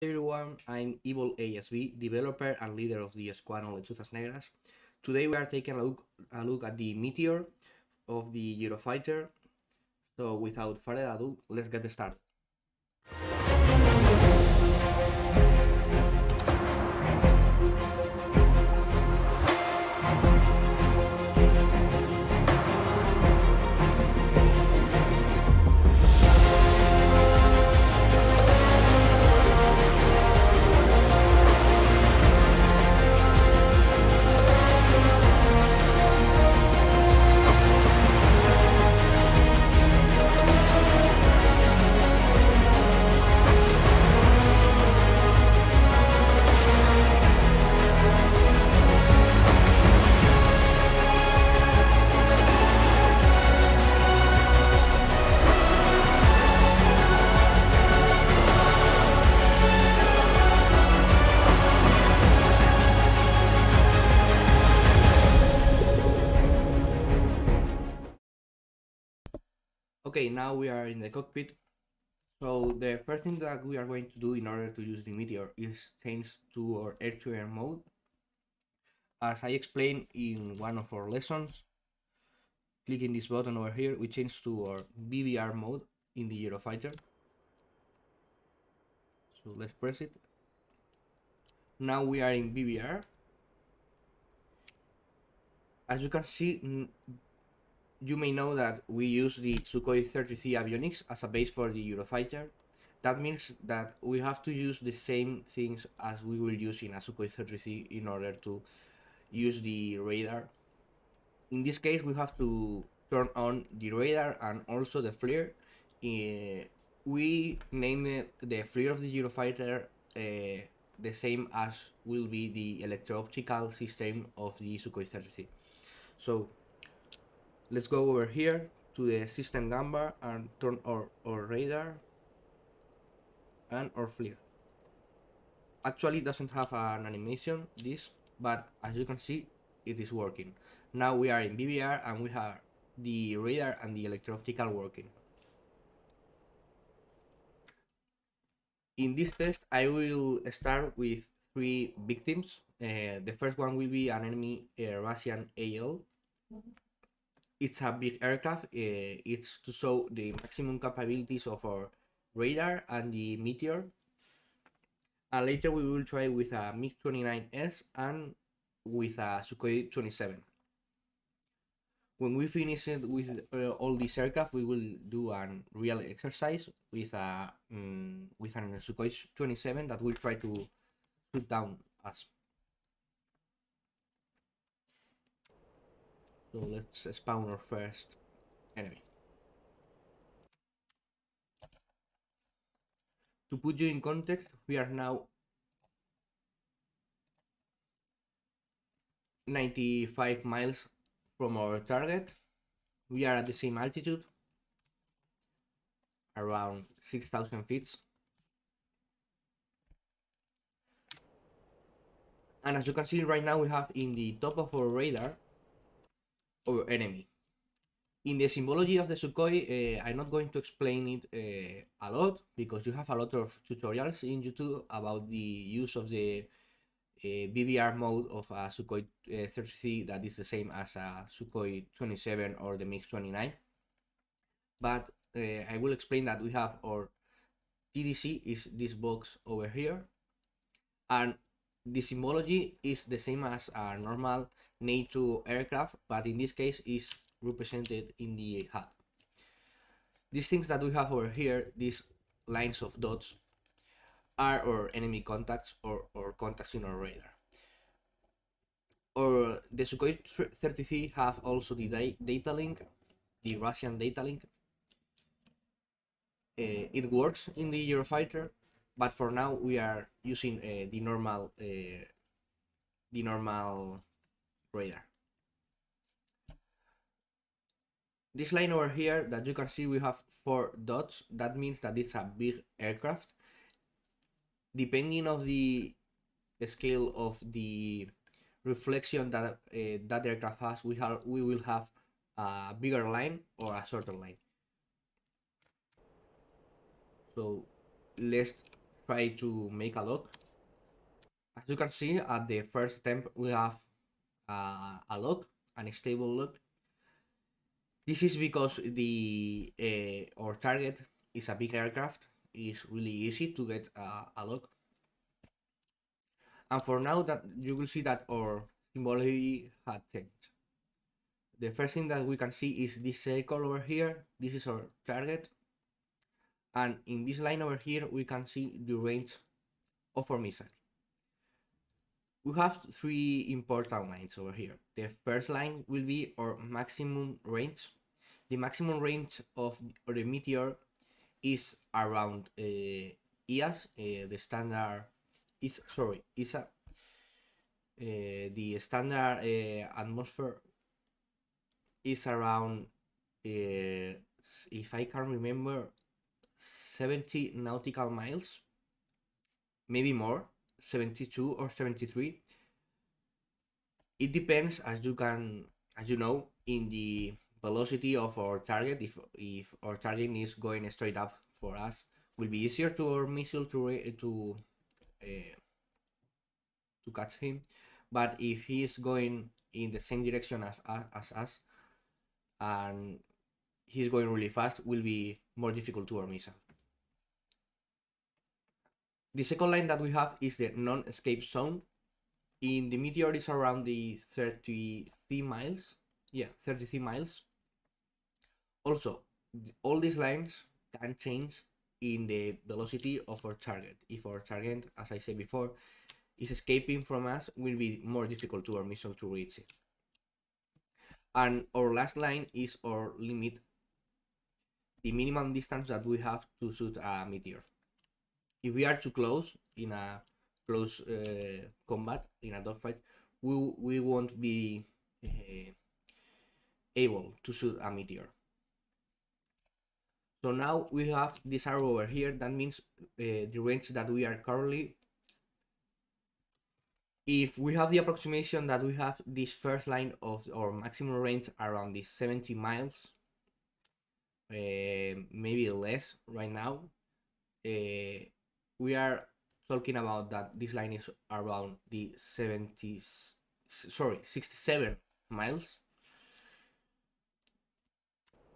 Hey everyone, I'm EvilASV, developer and leader of the squad on Lehuzas Negras. Today we are taking a look at the METEOR of the Eurofighter. So without further ado, let's get started. Okay, now we are in the cockpit. So the first thing that we are going to do in order to use the METEOR is change to our air-to-air mode. As I explained in one of our lessons, clicking this button over here, we change to our BVR mode in the Eurofighter. So let's press it. Now we are in BVR. As you can see, you may know that we use the Sukhoi 33 avionics as a base for the Eurofighter. That means that we have to use the same things as we will use in a Sukhoi 33 in order to use the radar. In this case, we have to turn on the radar and also the flare. We named the flare of the Eurofighter the same as will be the electro-optical system of the Sukhoi 33. So let's go over here to the system gamba and turn our radar and our flare. Actually, it doesn't have an animation, this, but as you can see, it is working. Now we are in BVR and we have the radar and the electro-optical working. In this test, I will start with 3 victims. The first one will be an enemy Russian AL. It's a big aircraft. It's to show the maximum capabilities of our radar and the METEOR. And later we will try with a MiG-29S and with a Sukhoi 27. When we finish it with all these aircraft, we will do a real exercise with a with an Sukhoi 27 that will try to shoot down us. So let's spawn our first enemy. To put you in context, we are now 95 miles from our target. We are at the same altitude, around 6,000 feet. And as you can see right now, we have in the top of our radar our enemy. In the symbology of the Sukhoi, I'm not going to explain it a lot because you have a lot of tutorials in YouTube about the use of the BVR mode of a Sukhoi 33 that is the same as a Sukhoi 27 or the MiG-29. But I will explain that we have our TDC is this box over here, and the symbology is the same as a normal NATO aircraft, but in this case is represented in the HUD. These things that we have over here, these lines of dots, are our enemy contacts or contacts in our radar. Or the Sukhoi 33 have also the data link, the Russian data link. It works in the Eurofighter, but for now we are using the normal radar. This line over here that you can see, we have 4 dots. That means that it's a big aircraft. Depending of the scale of the reflection that that aircraft has, we will have a bigger line or a shorter line. So let's try to make a lock. As you can see, at the first attempt, we have a lock, an stable lock. This is because the our target is a big aircraft. It's really easy to get a lock. And for now, that you will see that our symbology had changed. The first thing that we can see is this circle over here. This is our target. And in this line over here, we can see the range of our missile. We have three important lines over here. The first line will be our maximum range. The maximum range of the Meteor is around EAS, the standard is sorry, ISA, the standard atmosphere is around, if I can remember, 70 nautical miles, maybe more, 72 or 73. It depends, as you know, in the velocity of our target. If our target is going straight up for us, will be easier to our missile to catch him. But if he is going in the same direction as us, and he's going really fast, will be more difficult to our missile. The second line that we have is the non-escape zone. In the Meteor is around the 33 miles. Yeah, 33 miles. Also, all these lines can change in the velocity of our target. If our target, as I said before, is escaping from us, will be more difficult to our missile to reach it. And our last line is our limit, the minimum distance that we have to shoot a Meteor. If we are too close in a close combat, in a dogfight, we won't be able to shoot a Meteor. So now we have this arrow over here. That means the range that we are currently. If we have the approximation that we have this first line of our maximum range around the 70 miles, maybe less right now, we are talking about that this line is around the 67 miles.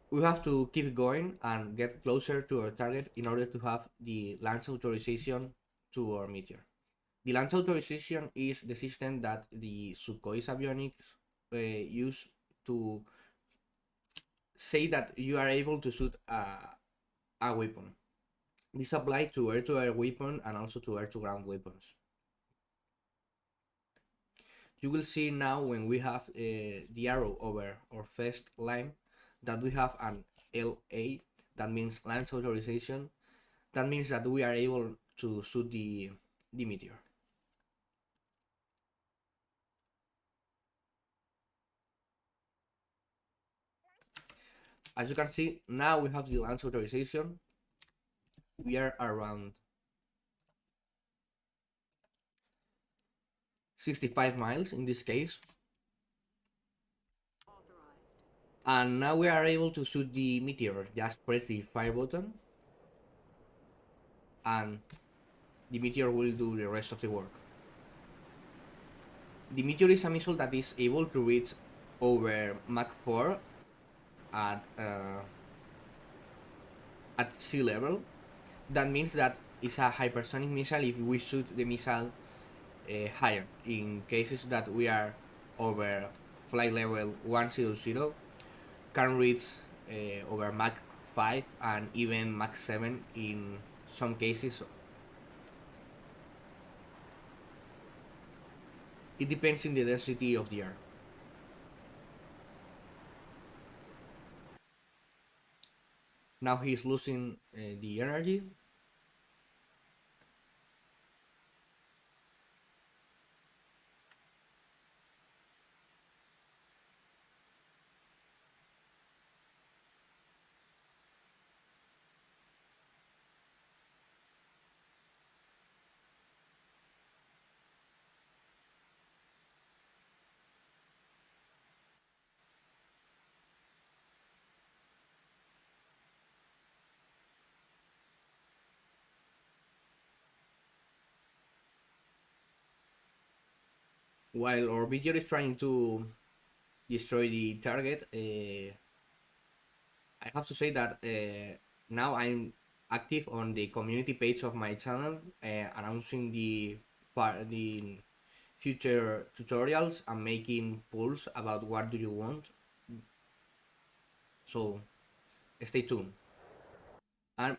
We have to keep going and get closer to our target in order to have the launch authorization to our Meteor. The launch authorization is the system that the Sukhoi avionics use to say that you are able to shoot a weapon. This applies to air-to-air weapon and also to air-to-ground weapons. You will see now when we have the arrow over our first line that we have an LA, that means launch authorization. That means that we are able to shoot the Meteor. As you can see, now we have the launch authorization. We are around 65 miles in this case. And now we are able to shoot the Meteor. Just press the fire button and the Meteor will do the rest of the work. The Meteor is a missile that is able to reach over Mach 4 at sea level. That means that it's a hypersonic missile if we shoot the missile higher. In cases that we are over flight level 100, can reach over Mach 5 and even Mach 7 in some cases. It depends on the density of the air. Now he's losing the energy. While our meteor is trying to destroy the target, I have to say that now I'm active on the community page of my channel, announcing the future tutorials and making polls about what do you want. So stay tuned. And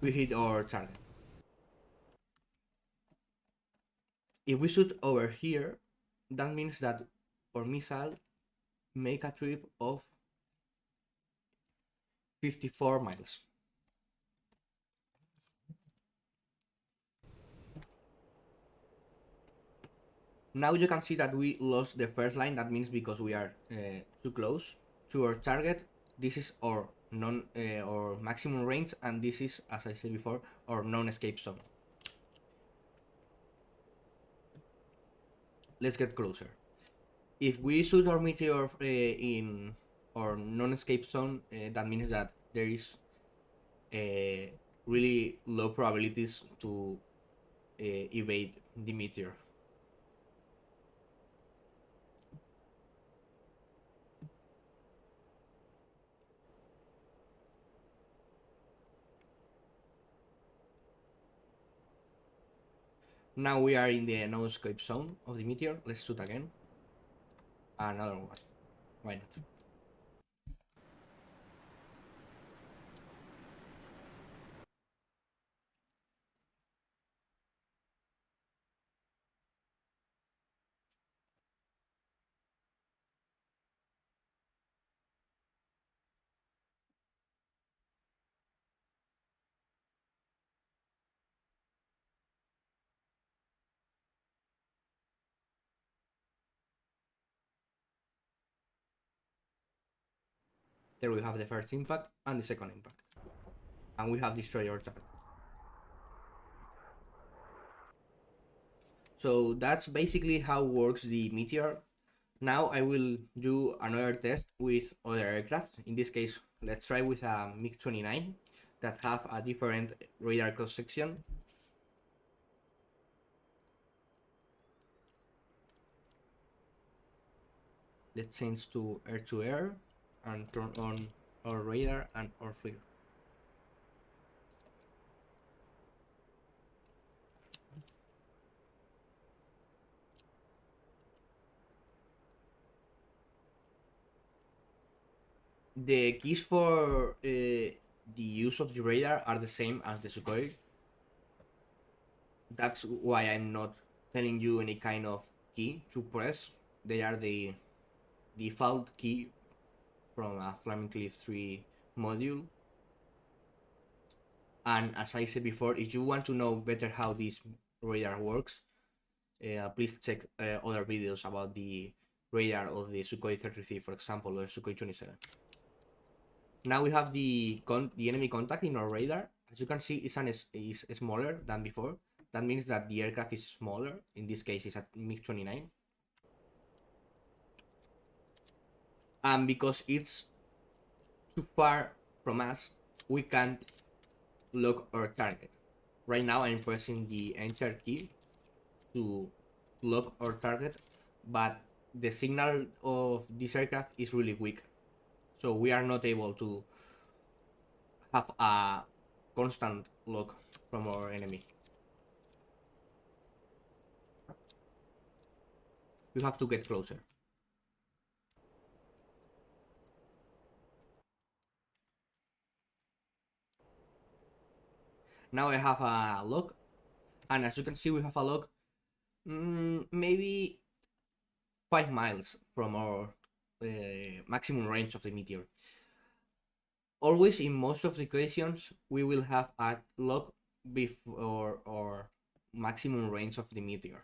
we hit our target. If we shoot over here, that means that our missile make a trip of 54 miles. Now you can see that we lost the first line. That means because we are too close to our target. This is our or maximum range, and this is, as I said before, our non-escape zone. Let's get closer. If we shoot our meteor in our non-escape zone, that means that there is really low probabilities to evade the meteor. Now we are in the no-escape zone of the meteor. Let's shoot again. Another one. Why not? There we have the first impact and the second impact. And we have destroyed our target. So that's basically how works the meteor. Now I will do another test with other aircraft. In this case, let's try with a MiG-29 that have a different radar cross section. Let's change to air and turn on our radar and our FLIR. The keys for the use of the radar are the same as the Sukhoi. That's why I'm not telling you any kind of key to press. They are the default key from a Flaming Cliff 3 module. And as I said before, if you want to know better how this radar works, please check other videos about the radar of the Sukhoi 33, for example, or Sukhoi 27. Now we have the enemy contact in our radar. As you can see, is smaller than before. That means that the aircraft is smaller. In this case, it's a MiG-29. And because it's too far from us, we can't lock our target. Right now, I'm pressing the Enter key to lock our target, but the signal of this aircraft is really weak. So we are not able to have a constant lock from our enemy. We have to get closer. Now I have a lock, and as you can see, we have a lock maybe 5 miles from our maximum range of the meteor. Always, in most of the occasions, we will have a lock before our maximum range of the meteor.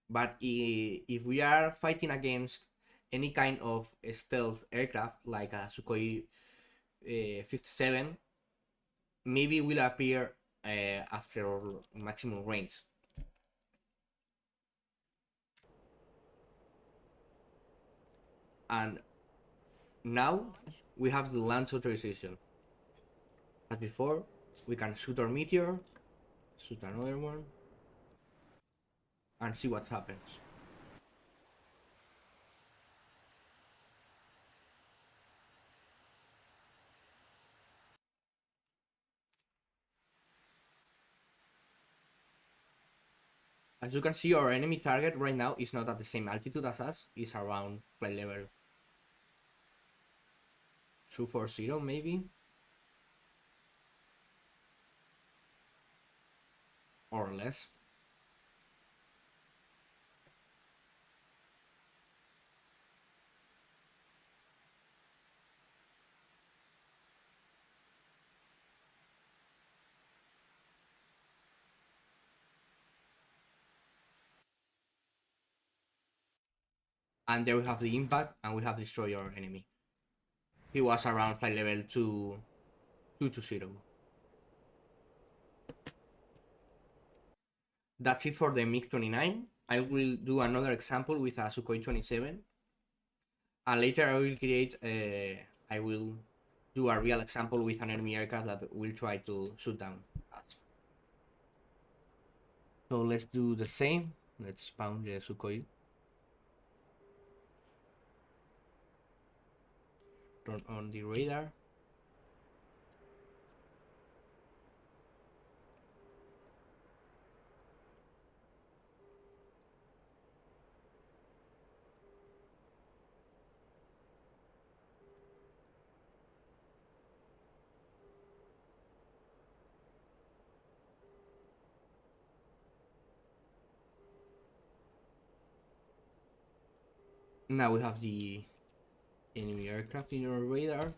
But if we are fighting against any kind of stealth aircraft like a Sukhoi 57, maybe will appear after our maximum range. And now we have the launch authorization. As before, we can shoot our meteor, shoot another one, and see what happens. As you can see, our enemy target right now is not at the same altitude as us, it's around flight level 240 maybe, or less. And there we have the impact, and we have destroyed our enemy. He was around flight level 220. That's it for the MiG-29. I will do another example with a Sukhoi 27, and later I will do a real example with an enemy aircraft that will try to shoot down us. So let's do the same. Let's spawn the Sukhoi. Turn on the radar. Now we have the enemy aircraft in our radar,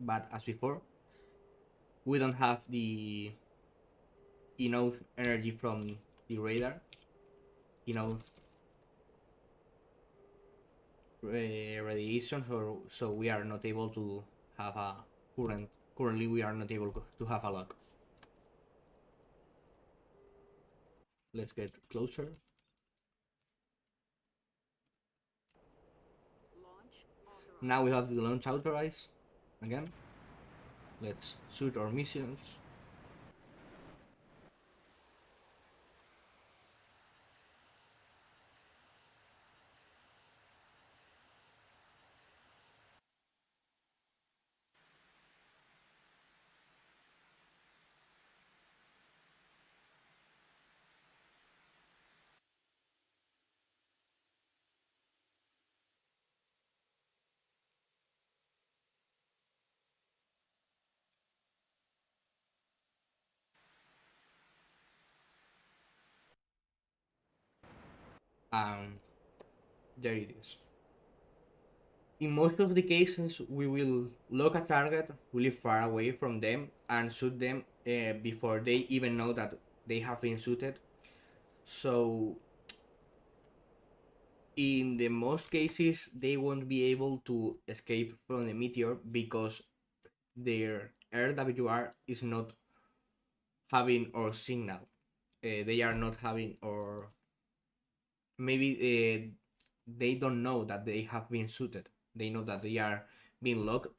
but as before, we don't have the enough energy from the radar, enough radiation, so we are not able to have a currently we are not able to have a lock. Let's get closer. Now we have the launch authorized again. Let's shoot our missions. And there it is. In most of the cases, we will lock a target really far away from them and shoot them before they even know that they have been shooted. So in the most cases, they won't be able to escape from the meteor because their RWR is not having our signal. They are not having, or maybe they don't know that they have been shooted. They know that they are being locked,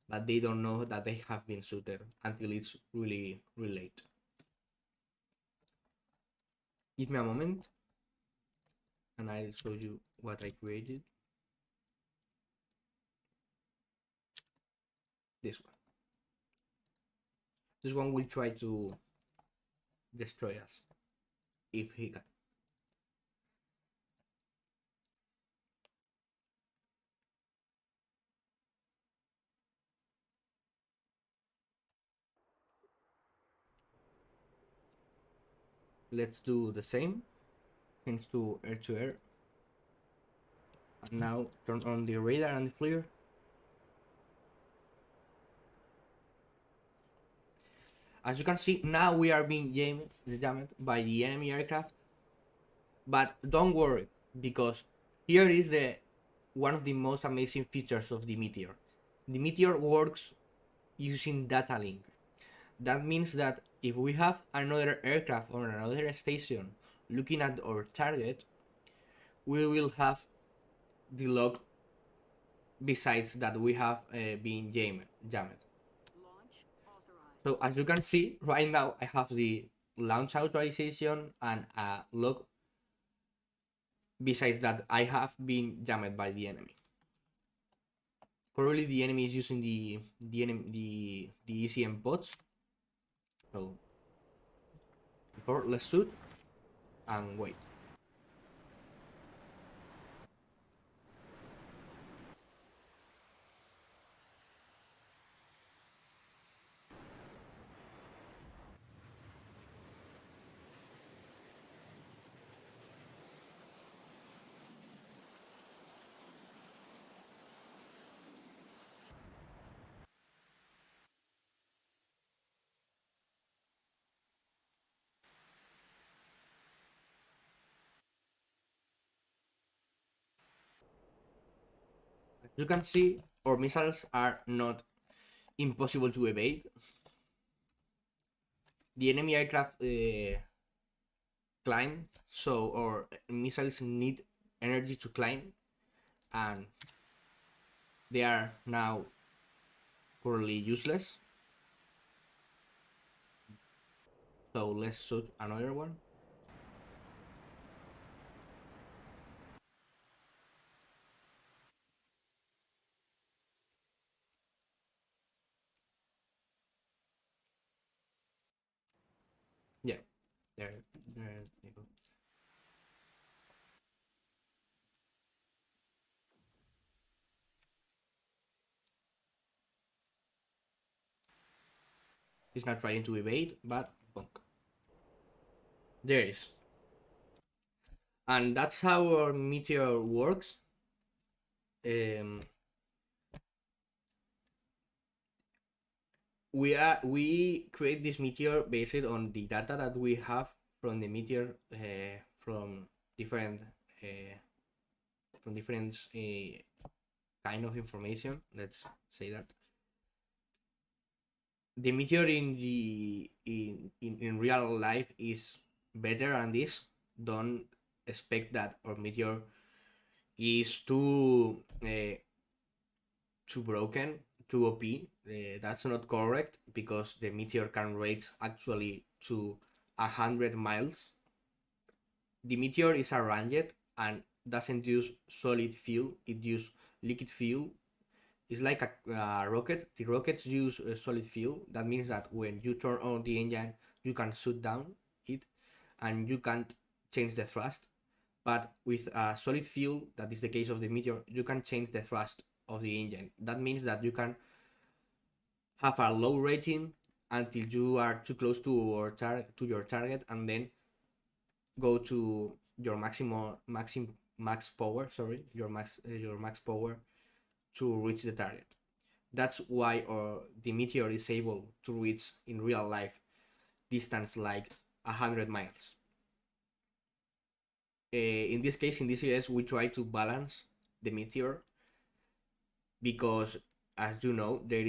but they don't know that they have been shooted until it's really, really late. Give me a moment, and I'll show you what I created. This one. This one will try to destroy us if he can. Let's do the same. Change to air. And now turn on the radar and the FLIR. As you can see, now we are being jammed by the enemy aircraft. But don't worry, because here is the one of the most amazing features of the Meteor. The Meteor works using data link. That means that if we have another aircraft or another station looking at our target, we will have the log besides that we have been jammed. So as you can see, right now I have the launch authorization and a log besides that, I have been jammed by the enemy. Currently, the enemy is using the ECM bots. So, let's shoot and wait. As you can see, our missiles are not impossible to evade. The enemy aircraft climb, so our missiles need energy to climb, and they are now currently useless. So let's shoot another one. Yeah, there you go. He's not trying to evade, but bonk. There is. And that's how our meteor works. Um, we create this meteor based on the data that we have from the meteor from different uh, kind of information. Let's say that the meteor in real life is better than this. Don't expect that our meteor is too broken, too OP. That's not correct because the meteor can rate actually to 100 miles. The meteor is a ramjet and doesn't use solid fuel; it uses liquid fuel. It's like a rocket. The rockets use solid fuel. That means that when you turn on the engine, you can shoot down it, and you can't change the thrust. But with solid fuel, that is the case of the meteor, you can change the thrust of the engine. That means that you can have a low rating until you are too close to your target, and then go to your max power. Sorry, your max power to reach the target. That's why the meteor is able to reach in real life distance like 100 miles. In this case, in DCS, we try to balance the meteor because, as you know, there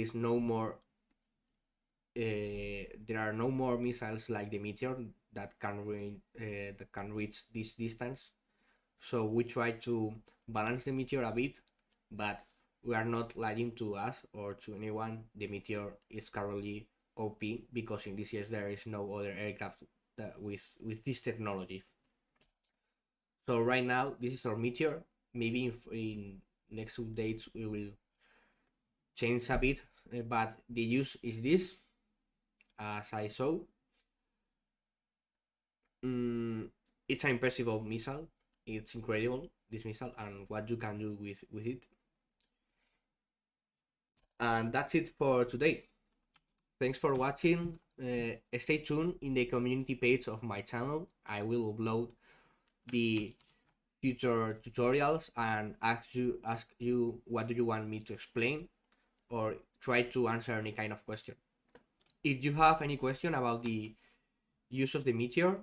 are no more missiles like the meteor that can reach this distance. So we try to balance the meteor a bit, but we are not lying to us or to anyone. The meteor is currently OP because in DCS there is no other aircraft with this technology. So right now this is our meteor. Maybe in next updates we will change a bit, but the use is this, as I saw. It's an impressive missile. It's incredible, this missile, and what you can do with it. And that's it for today. Thanks for watching. Stay tuned in the community page of my channel. I will upload the future tutorials and ask you what do you want me to explain, or try to answer any kind of question. If you have any question about the use of the meteor,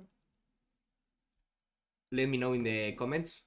let me know in the comments.